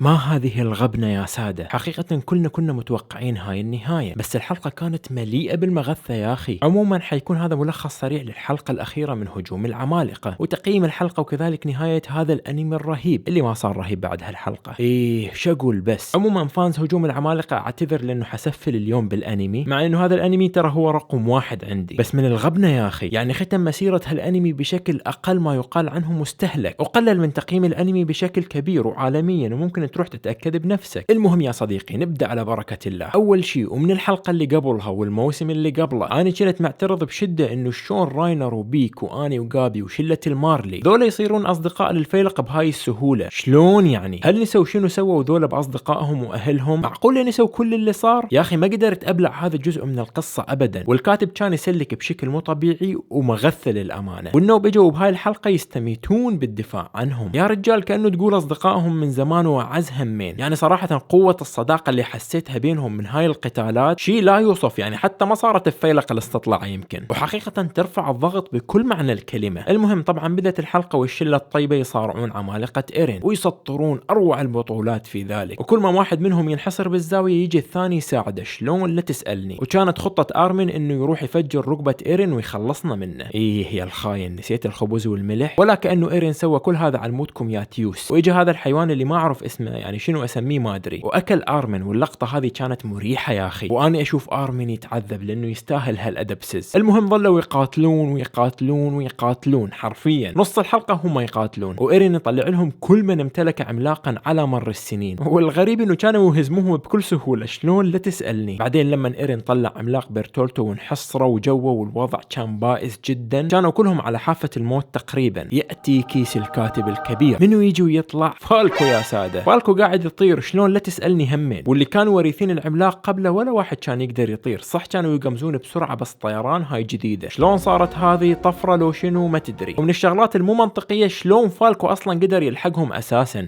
ما هذه الغبنة يا سادة؟ حقيقة كلنا كنا متوقعين هاي النهاية، بس الحلقة كانت مليئة بالمغثى يا أخي. عموما حيكون هذا ملخص سريع للحلقة الأخيرة من هجوم العمالقة وتقييم الحلقة وكذلك نهاية هذا الأنمي الرهيب اللي ما صار رهيب بعد هالحلقة. إيه شقول بس. عموما فانز هجوم العمالقة أعتذر لأنه حسفل اليوم بالأنمي، مع إنه هذا الأنمي ترى هو رقم 1 عندي، بس من الغبنة يا أخي. يعني ختم مسيرة هالأنمي بشكل أقل ما يقال عنه مستهلك، وقلل من تقييم الأنمي بشكل كبير وعالميا، وممكن تروح تتأكد بنفسك. المهم يا صديقي نبدأ على بركة الله. أول شيء ومن الحلقة اللي قبلها والموسم اللي قبله أنا كنت معترض بشدة إنه شلون راينر وبيك وآني وغابي وشلة المارلي ذولا يصيرون أصدقاء للفيلق بهاي السهولة. شلون يعني؟ هل نسوا شنو سووا ذولا بأصدقائهم وأهلهم؟ معقول نسوا كل اللي صار؟ يا أخي ما قدرت أبلع هذا الجزء من القصة أبدا، والكاتب كان يسلك بشكل مو طبيعي ومغثل الأمانة، والنوب إجوا بهاي الحلقة يستميتون بالدفاع عنهم. يا رجال كأنه تقول أصدقائهم من زمان وعزهم مين. يعني صراحة قوة الصداقة اللي حسيتها بينهم من هاي القتالات شيء لا يوصف، يعني حتى ما صارت بفيلق الاستطلاع يمكن، وحقيقة ترفع الضغط بكل معنى الكلمة. المهم طبعا بدأت الحلقة والشلة الطيبة يصارعون عمالقة إيرين ويسطرون أروع البطولات في ذلك، وكل ما واحد منهم ينحصر بالزاوية يجي الثاني يساعده. شلون لا تسألني. وكانت خطة آرمين إنه يروح يفجر ركبة إيرين ويخلصنا منه. إيه يا الخاين نسيت الخبز والملح. ولا كأنه إيرين سوى كل هذا على مودكم يا تيوس. وإجا هذا الحيوان اللي ما أعرف اسمه، يعني شنو أسميه ما أدري، وأكل آرمين، واللقطة هذه كانت مريحة يا أخي، وأنا أشوف آرمين يتعذب لأنه يستاهل هالأدبسز. المهم ظلوا يقاتلون ويقاتلون ويقاتلون، حرفيا نص الحلقة هم يقاتلون، وإيرين يطلع لهم كل من امتلك عملاقا على مر السنين، والغريب إنه كانوا يهزموهم بكل سهولة. شلون لا تسألني. بعدين لما إيرين طلع عملاق بيرتولتو وانحصروا وجوه والوضع كان بائس جدا، كانوا كلهم على حافة الموت تقريبا. يأتي كيس الكاتب الكبير، منو يجي ويطلع؟ فالكو يا سادة. فالكو قاعد يطير. شلون لا تسألني همين. واللي كانوا وريثين العملاق قبله ولا واحد كان يقدر يطير، صح كانوا يقمزون بسرعة بس طيران هاي جديدة. شلون صارت هذه طفرة لو شنو ما تدري. ومن الشغلات المو منطقية شلون فالكو أصلا قدر يلحقهم أساسا.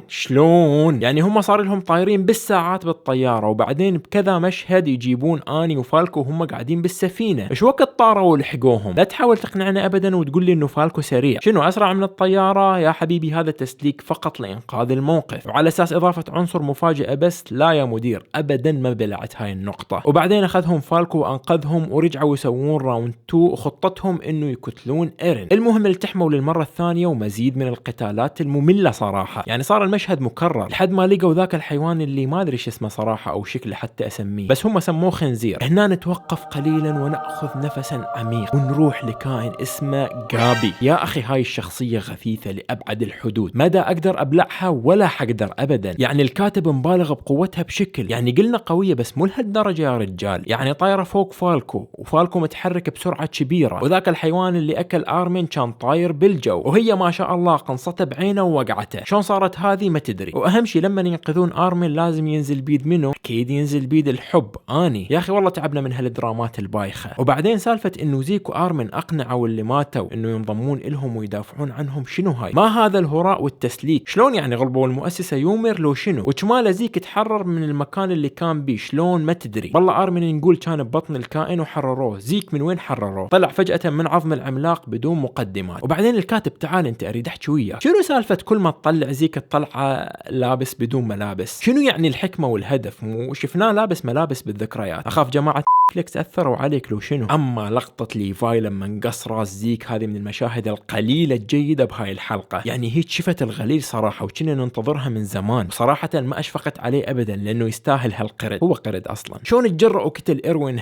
شلون يعني هم صار لهم طايرين بالساعات بالطيارة، وبعدين بكذا مشهد يجيبون آني وفالكو وهم قاعدين بالسفينة. ايش وقت طاروا ولحقوهم؟ لا تحاول تقنعنا أبدا وتقول لي إنه فالكو سريع. شنو أسرع من الطيارة يا حبيبي؟ هذا تسليك فقط لإنقاذ الموقف، وعلى أساس إضافة عنصر مفاجأة بس. لا يا مدير أبدا ما بلعت هاي النقطة. وبعدين أخذهم فالكو وأنقذهم ورجعوا يسوون راوند 2 وخطتهم إنه يقتلون إيرين. المهم التحموا للمرة الثانية ومزيد من القتالات المملة صراحة، يعني صار المشهد مكرر لحد ما لقوا ذاك الحيوان اللي ما أدري اسمه صراحة أو شكله حتى أسميه، بس هم سموه خنزير. هنا نتوقف قليلا ونأخذ نفسا عميق ونروح لكائن اسمه غابي. يا أخي هاي الشخصية غثيثة لأبعد الحدود، مدى أقدر أبلعها ولا حقدر أبدا. يعني الكاتب مبالغ بقوتها بشكل، يعني قلنا قوية بس مو لهالدرجة يا رجال. يعني طايرة فوق فالكو، وفالكو متحرك بسرعة كبيرة، وذاك الحيوان اللي أكل آرمين كان طاير بالجو، وهي ما شاء الله قنصته بعينه ووقعته. شلون صارت هذه ما تدري. وأهم شيء لما ينقذون آرمين لازم ينزل بيد منه، أكيد ينزل بيد الحب آني. يا أخي والله تعبنا من هالدرامات البايخة. وبعدين سالفة إنه زيك وآرمين أقنعوا اللي ماتوا إنه ينضمون إلهم ويدافعون عنهم. شنو هاي؟ ما هذا الهراء والتسليك؟ شلون يعني غلبوا المؤسسة يومر لو شنو؟ وكماله زيك تحرر من المكان اللي كان بيه. شلون ما تدري. والله آرمين نقول كان ببطن الكائن وحرروه. زيك من وين حرروه؟ طلع فجأة من عظم العملاق بدون مقدمات. وبعدين الكاتب تعال انت اريد احكي وياك، شنو سالفة كل ما تطلع زيك الطلعة لابس بدون ملابس؟ شنو يعني الحكمة والهدف؟ مو شفناه لابس ملابس بالذكريات. اخاف جماعة فليكس اثروا عليك لو شنو. اما لقطة ليفاي لما انقص راس زيك هذه من المشاهد القليلة الجيدة بهاي الحلقة، يعني هيك شفت الغليل صراحة وكنا ننتظرها من زمان. صراحة ما اشفقت عليه ابدا لانه يستاهل هالقرد، هو قرد اصلا. شلون تجرأ وقتل إيروين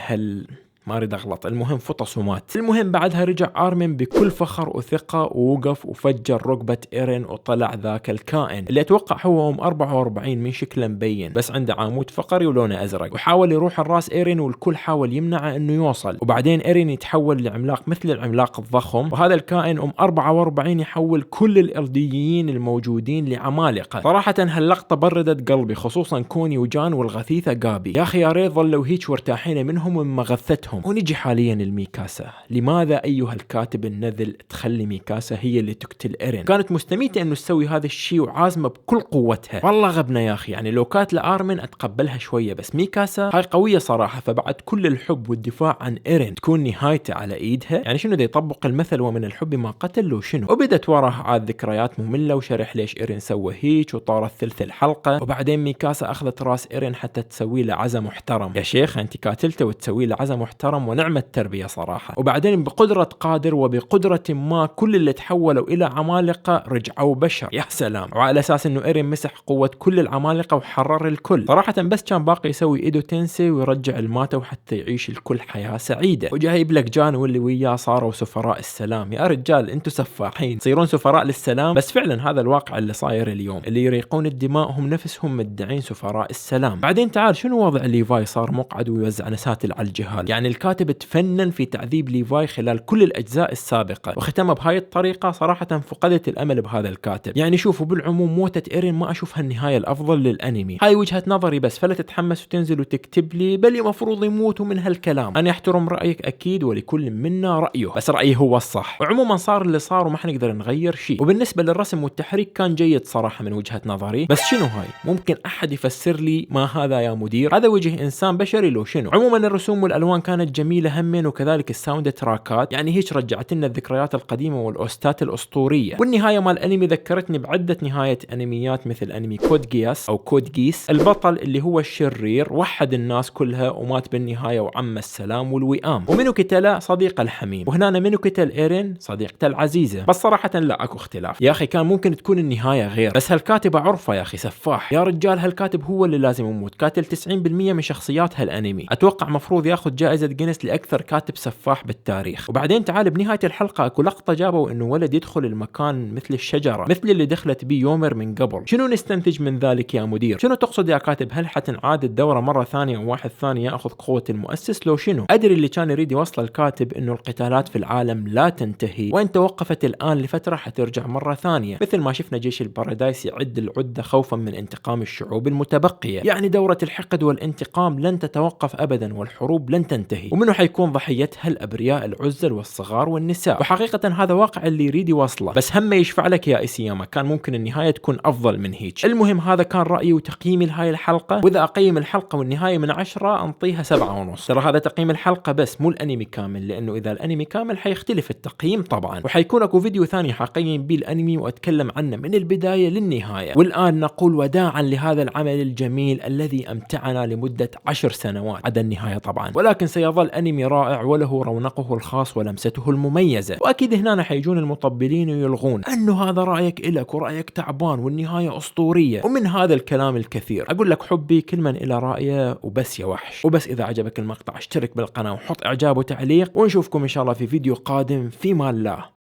ما اريد اغلط. المهم فطس ومات. المهم بعدها رجع آرمين بكل فخر وثقة ووقف وفجر ركبة إيرين وطلع ذاك الكائن اللي اتوقع هو 44 من شكله مبين، بس عنده عمود فقري ولونه ازرق، وحاول يروح الراس إيرين والكل حاول يمنعه انه يوصل. وبعدين إيرين يتحول لعملاق مثل العملاق الضخم، وهذا الكائن 44 يحول كل الارضيين الموجودين لعمالقة. صراحة هاللقطة بردت قلبي، خصوصا كوني وجان والغثيثة غابي. يا اخي يا ريت ظلوا هيك وارتاحين منهم وما غثتهم. حياتهم. ونجي حاليا لميكاسا. لماذا أيها الكاتب النذل تخلي ميكاسا هي اللي تقتل إيرين؟ كانت مستميتة إنه تسوي هذا الشيء وعازمة بكل قوتها. والله غبنا يا أخي، يعني لو كانت لآرمن أتقبلها شوية، بس ميكاسا هاي قوية صراحة. فبعد كل الحب والدفاع عن إيرين تكون نهايته على إيدها؟ يعني شنو ده يطبق المثل ومن الحب ما قتل له شنو؟ وبدت وراها عاد ذكريات مملة وشرح ليش إيرين سوى هيك وطارت ثلث الحلقة. وبعدين ميكاسا أخذت راس إيرين حتى تسوي له عزا محترم. يا شيخ أنت قاتلته وتسوي له عزا محترم، ونعمة التربية صراحة. وبعدين بقدرة قادر وبقدرة ما كل اللي تحولوا إلى عمالقة رجعوا بشر. يا سلام. وعلى أساس إنه إيرين مسح قوة كل العمالقة وحرر الكل صراحة. بس كان باقي يسوي إيدو تنسي ويرجع الماتو حتى يعيش الكل حياة سعيدة. وجايب لك جان واللي وياه صاروا سفراء السلام. يا رجال انتو سفاحين، تصيرون سفراء للسلام. بس فعلا هذا الواقع اللي صاير اليوم، اللي يريقون الدماء هم نفسهم مدعين سفراء السلام. بعدين تعال شنو وضع ليفاي؟ صار مقعد ويوزع نساتل على الجهال. يعني الكاتب تفنن في تعذيب ليفاي خلال كل الأجزاء السابقة وختمها بهاي الطريقة. صراحة فقدت الأمل بهذا الكاتب. يعني شوفوا، بالعموم موتة إيرين ما أشوفها النهاية الأفضل للأنمي. هاي وجهة نظري بس، فلا تتحمس وتنزل وتكتب لي بل مفروض يموتوا من هالكلام. أنا أحترم رأيك أكيد، ولكل منا رأيه، بس رأيي هو الصح. وعموما صار اللي صار وما حنقدر نغير شيء. وبالنسبة للرسم والتحريك كان جيد صراحة من وجهة نظري. بس شنو هاي؟ ممكن أحد يفسر لي ما هذا يا مدير؟ هذا وجه إنسان بشري لو شنو؟ عموما الرسوم والألوان كانت جميلة همين، وكذلك الساوند تراكات. يعني هيك رجعت لنا الذكريات القديمة والأوستات الأسطورية. والنهاية مال الأنمي ذكرتني بعدة نهاية أنميات مثل أنمي كود جياس أو كود جيس. البطل اللي هو الشرير وحد الناس كلها ومات بالنهاية وعم السلام والوئام. ومنو قتله؟ صديق الحميم. وهنا منو قتل إيرين؟ صديقته العزيزة. بس صراحة لا أكو اختلاف يا أخي، كان ممكن تكون النهاية غير. بس هالكاتب عرفه يا أخي سفاح يا رجال. هالكاتب هو اللي لازم يموت. قاتل 90% من شخصيات هالأنمي. أتوقع مفروض ياخذ جائزة جينيس لأكثر كاتب سفاح بالتاريخ. وبعدين تعال بنهاية الحلقة أكو لقطة جابوا إنه ولد يدخل المكان مثل الشجرة، مثل اللي دخلت بيه يومر من قبل. شنو نستنتج من ذلك يا مدير؟ شنو تقصد يا كاتب؟ هل حتنعاد الدورة مرة ثانية وواحد ثاني ياخذ قوة المؤسس لو شنو؟ أدري اللي كان يريد يوصل الكاتب إنه القتالات في العالم لا تنتهي، وإن توقفت الآن لفترة حترجع مرة ثانية، مثل ما شفنا جيش البارادايس يعد العدة خوفا من انتقام الشعوب المتبقية. يعني دورة الحقد والانتقام لن تتوقف أبدا، والحروب لن تنتهي. ومنه حيكون ضحيتها؟ الأبرياء العزل والصغار والنساء. وحقيقة هذا واقع اللي يريد يوصله، بس هم يشفع لك يا إيسياما. كان ممكن النهاية تكون أفضل من هيك. المهم هذا كان رأيي وتقييمي لهاي الحلقة. وإذا أقيم الحلقة والنهاية من 10 أنطيها 7.5. ترى هذا تقييم الحلقة بس مو الأنمي كامل، لأنه إذا الأنمي كامل حيختلف التقييم طبعا. وحيكون أكو فيديو ثاني حقيم بيه الأنمي وأتكلم عنه من البداية للنهاية. والآن نقول وداعا لهذا العمل الجميل الذي أمتعنا لمدة 10 سنوات عدا النهاية طبعا. ولكن سيظل أنمي رائع وله رونقه الخاص ولمسته المميزة. وأكيد هنا حيجون المطبلين ويلغون أنه هذا رأيك إلك ورأيك تعبان والنهاية أسطورية ومن هذا الكلام الكثير. أقول لك حبي كل من إلى رأيه وبس يا وحش. وبس إذا عجبك المقطع اشترك بالقناة وحط إعجاب وتعليق، ونشوفكم إن شاء الله في فيديو قادم. في مان الله.